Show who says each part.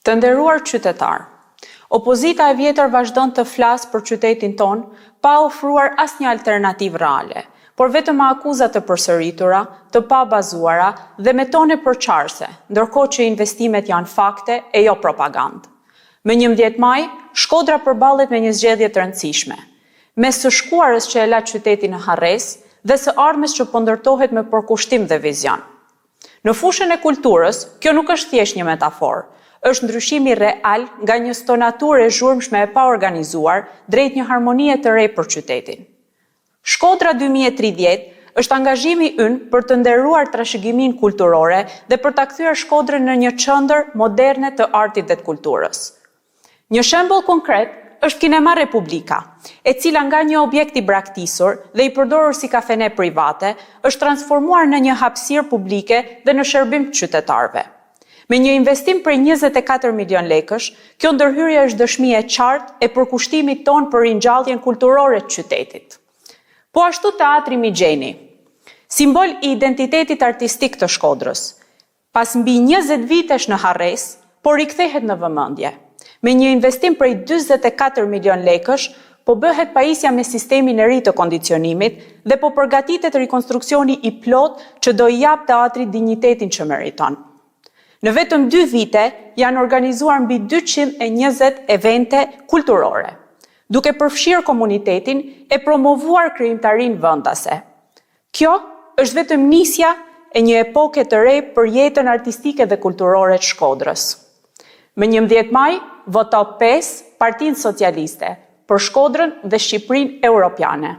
Speaker 1: Të nderuar qytetar, opozita e vjetër vazhdon të flasë për qytetin ton pa ofruar asnjë alternativë reale, por vetëm akuza të përsëritura, të pa bazuara dhe me tone përçarse, ndërkohë që investimet janë fakte e jo propagandë. Me 11 maj, Shkodra përballet me një zgjedhje të rëndësishme, mes së shkuarës që e la qytetin në harres dhe së ardhmes që po ndërtohet me përkushtim dhe vizion. Në fushën e kulturës, kjo nuk është thjesht një metaforë, është ndryshimi real nga një stonaturë e zhurmshme e pa organizuar drejt një harmonie të re për qytetin. Shkodra 2030 është angazhimi ynë për të nderuar trashëgimin kulturore dhe për ta kthyer Shkodrën në një qendër moderne të artit dhe të kulturës. Një shembull konkret është Kinema Republika, e cila nga një objekt i braktisur dhe i përdorur si kafene private, është transformuar në një hapësirë publike dhe në shërbim të qytetarëve. Me një investim prej 24 milion lekësh, kjo ndërhyrje është dëshmi e qartë e përkushtimit ton për ringjalljen kulturore të qytetit. Po ashtu Teatri Migjeni, simbol i identitetit artistik të Shkodrës, pas mbi 20 vitesh në harres, por rikthehet në vëmendje. Me një investim prej 44 milion lekësh, po bëhet pajisja me sistemin e ri të kondicionimit dhe po përgatitet rikonstruksioni i plot që do i jap teatrit dinjitetin që meriton. Në vetëm 2 vite janë organizuar mbi 220 evente kulturore, duke përfshirë komunitetin e promovuar krijimtarinë vendase. Kjo është vetëm nisja e një epoke të re për jetën artistike dhe kulturore të Shkodrës. Me 11 maj, voto 5 Partinë Socialiste për Shkodrën dhe Shqipërinë Europiane.